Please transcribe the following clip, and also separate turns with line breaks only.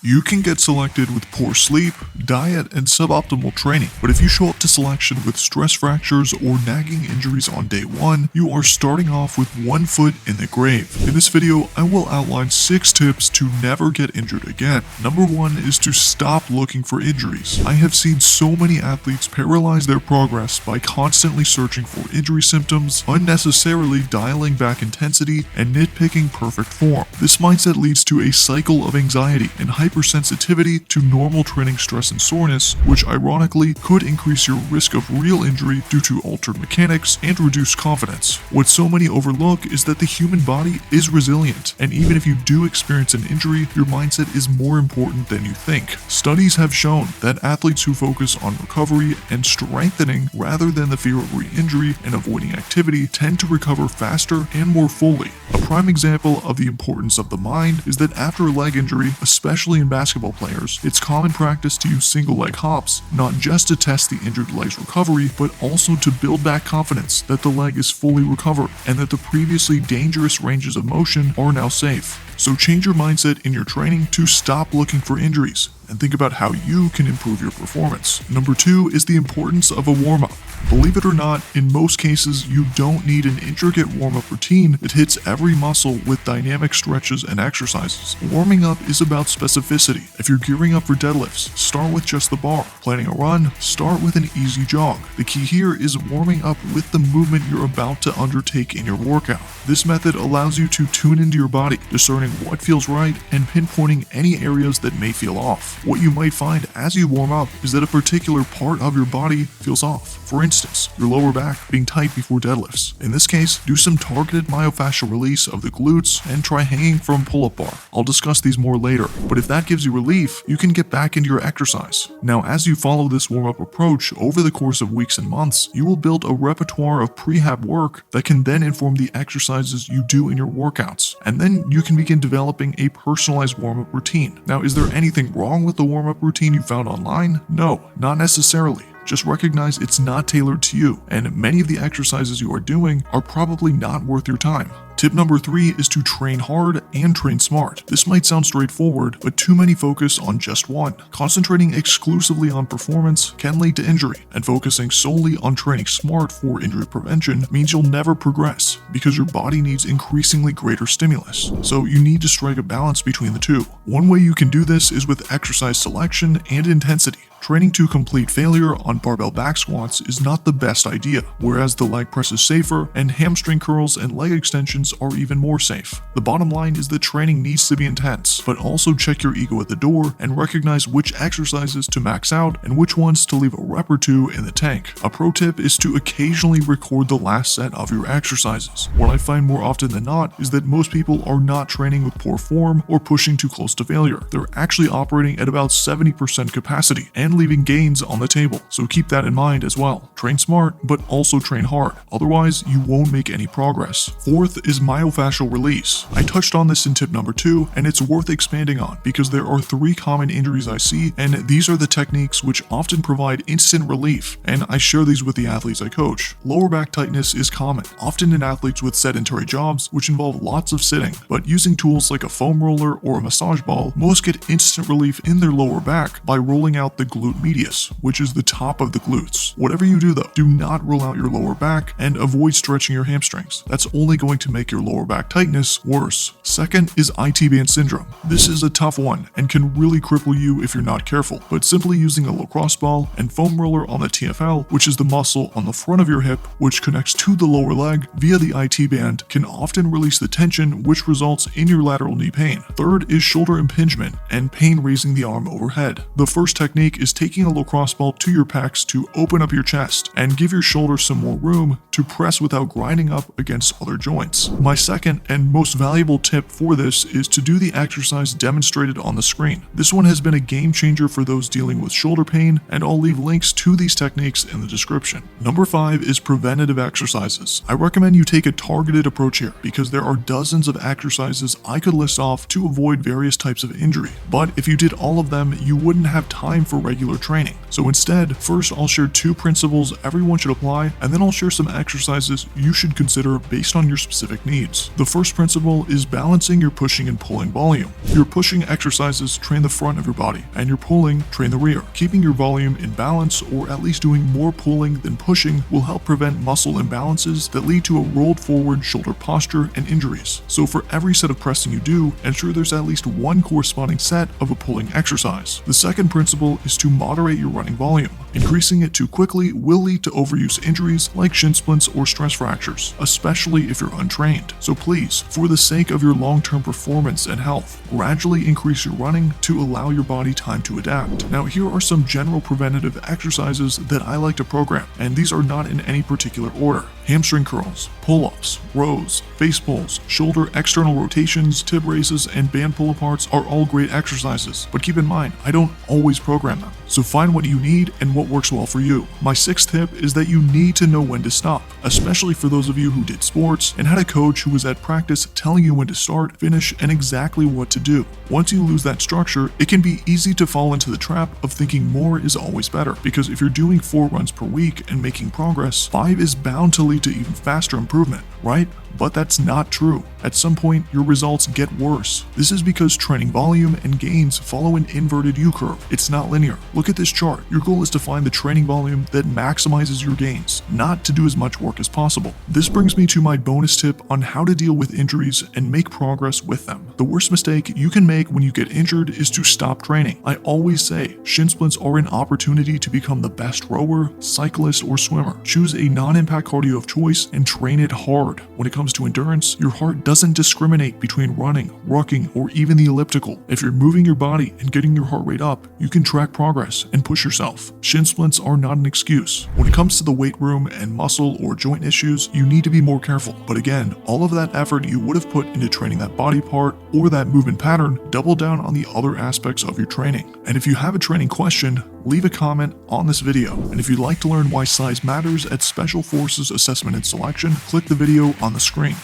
You can get selected with poor sleep, diet, and suboptimal training, but if you show up to selection with stress fractures or nagging injuries on day one, you are starting off with one foot in the grave. In this video, I will outline 6 tips to never get injured again. Number 1 is to stop looking for injuries. I have seen so many athletes paralyze their progress by constantly searching for injury symptoms, unnecessarily dialing back intensity, and nitpicking perfect form. This mindset leads to a cycle of anxiety and hypersensitivity to normal training stress and soreness, which ironically could increase your risk of real injury due to altered mechanics and reduced confidence. What so many overlook is that the human body is resilient, and even if you do experience an injury, your mindset is more important than you think. Studies have shown that athletes who focus on recovery and strengthening rather than the fear of re-injury and avoiding activity tend to recover faster and more fully. A prime example of the importance of the mind is that after a leg injury, especially in basketball players, it's common practice to use single leg hops, not just to test the injured leg's recovery, but also to build back confidence that the leg is fully recovered and that the previously dangerous ranges of motion are now safe. So change your mindset in your training to stop looking for injuries and think about how you can improve your performance. Number 2 is the importance of a warm-up. Believe it or not, in most cases, you don't need an intricate warm-up routine that hits every muscle with dynamic stretches and exercises. Warming up is about specificity. If you're gearing up for deadlifts, start with just the bar. Planning a run, start with an easy jog. The key here is warming up with the movement you're about to undertake in your workout. This method allows you to tune into your body, discerning what feels right and pinpointing any areas that may feel off. What you might find as you warm up is that a particular part of your body feels off. For instance, your lower back being tight before deadlifts. In this case, do some targeted myofascial release of the glutes and try hanging from pull-up bar. I'll discuss these more later, but if that gives you relief, you can get back into your exercise. Now, as you follow this warm-up approach over the course of weeks and months, you will build a repertoire of prehab work that can then inform the exercises you do in your workouts. And then you can begin developing a personalized warm-up routine. Now, is there anything wrong with the warm-up routine you found online? No, not necessarily. Just recognize it's not tailored to you, and many of the exercises you are doing are probably not worth your time. Tip number 3 is to train hard and train smart. This might sound straightforward, but too many focus on just one. Concentrating exclusively on performance can lead to injury, and focusing solely on training smart for injury prevention means you'll never progress because your body needs increasingly greater stimulus. So you need to strike a balance between the two. One way you can do this is with exercise selection and intensity. Training to complete failure on barbell back squats is not the best idea, whereas the leg press is safer and hamstring curls and leg extensions are even more safe. The bottom line is that training needs to be intense, but also check your ego at the door and recognize which exercises to max out and which ones to leave a rep or two in the tank. A pro tip is to occasionally record the last set of your exercises. What I find more often than not is that most people are not training with poor form or pushing too close to failure. They're actually operating at about 70% capacity and leaving gains on the table, so keep that in mind as well. Train smart, but also train hard. Otherwise, you won't make any progress. 4th is myofascial release. I touched on this in tip number 2, and it's worth expanding on because there are 3 common injuries I see, and these are the techniques which often provide instant relief, and I share these with the athletes I coach. Lower back tightness is common, often in athletes with sedentary jobs which involve lots of sitting, but using tools like a foam roller or a massage ball, most get instant relief in their lower back by rolling out the glute medius, which is the top of the glutes. Whatever you do though, do not roll out your lower back and avoid stretching your hamstrings. That's only going to make your lower back tightness worse. 2nd is IT band syndrome. This is a tough one and can really cripple you if you're not careful, but simply using a lacrosse ball and foam roller on the TFL, which is the muscle on the front of your hip which connects to the lower leg via the IT band, can often release the tension which results in your lateral knee pain. 3rd is shoulder impingement and pain raising the arm overhead. The first technique is taking a lacrosse ball to your pecs to open up your chest and give your shoulders some more room to press without grinding up against other joints. My second and most valuable tip for this is to do the exercise demonstrated on the screen. This one has been a game changer for those dealing with shoulder pain, and I'll leave links to these techniques in the description. Number 5 is preventative exercises. I recommend you take a targeted approach here because there are dozens of exercises I could list off to avoid various types of injury, but if you did all of them, you wouldn't have time for regular training. So instead, first I'll share 2 principles everyone should apply, and then I'll share some exercises you should consider based on your specific specific needs. The first principle is balancing your pushing and pulling volume. Your pushing exercises train the front of your body, and your pulling train the rear. Keeping your volume in balance, or at least doing more pulling than pushing, will help prevent muscle imbalances that lead to a rolled forward shoulder posture and injuries. So for every set of pressing you do, ensure there's at least one corresponding set of a pulling exercise. The second principle is to moderate your running volume. Increasing it too quickly will lead to overuse injuries like shin splints or stress fractures, especially if you're untrained. So please, for the sake of your long-term performance and health, gradually increase your running to allow your body time to adapt. Now, here are some general preventative exercises that I like to program, and these are not in any particular order. Hamstring curls, pull-ups, rows, face pulls, shoulder external rotations, tib raises, and band pull-aparts are all great exercises, but keep in mind, I don't always program them. So find what you need and what works well for you. My sixth tip is that you need to know when to stop, especially for those of you who did sports and had a coach who was at practice telling you when to start, finish, and exactly what to do. Once you lose that structure, it can be easy to fall into the trap of thinking more is always better, because if you're doing 4 runs per week and making progress, 5 is bound to lead to even faster improvement, right? But that's not true. At some point, your results get worse. This is because training volume and gains follow an inverted U-curve. It's not linear. Look at this chart. Your goal is to find the training volume that maximizes your gains, not to do as much work as possible. This brings me to my bonus tip on how to deal with injuries and make progress with them. The worst mistake you can make when you get injured is to stop training. I always say, shin splints are an opportunity to become the best rower, cyclist, or swimmer. Choose a non-impact cardio of choice and train it hard. When it comes to endurance, your heart doesn't discriminate between running, rucking, or even the elliptical. If you're moving your body and getting your heart rate up, you can track progress and push yourself. Shin splints are not an excuse. When it comes to the weight room and muscle or joint issues, you need to be more careful. But again, all of that effort you would have put into training that body part or that movement pattern, double down on the other aspects of your training. And if you have a training question, leave a comment on this video. And if you'd like to learn why size matters at Special Forces Assessment and Selection, click the video on the screen.